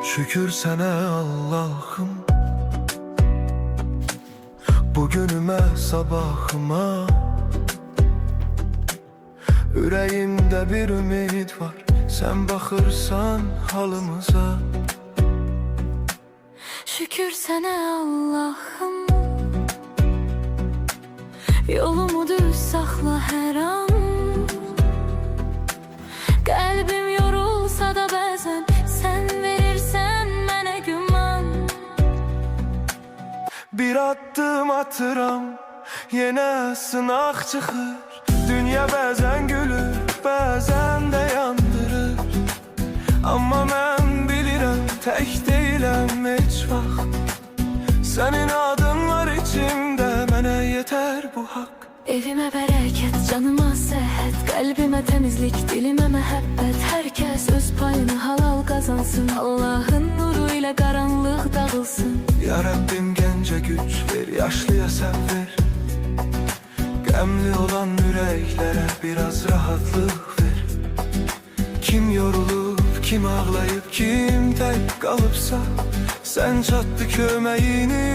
Şükür sənə Allah'ım, bugünüme sabahıma. Ürəyimdə bir ümid var, sen baxırsan halımıza. Şükür sənə Allah'ım, yolumu düz saxla hər an. Qəlbim yorulsa da bəzən sən verirsən mənə güman. Bir addım atıram, yenə sınaq çıxır. Dünya bəzən gülür, bəzən də yandırır. Amma mən bilirəm, tək deyiləm heç vaxt. Sənin adın var içimdə, mənə yetər bu haqq. Evimə bərəkət, canıma səhət, qəlbimə təmizlik, dilimə məhəbbət. Hər kəs öz payını halal qazansın, Allah'ın nuru ilə qaranlıq dağılsın. Ya Rabbim gəncə güc ver, yaşlıya səbr ver. Qəmli olan ürəklərə biraz rahatlıq ver. Kim yorulub, kim ağlayıb, kim tək qalıbsa, sən çatdı köməyini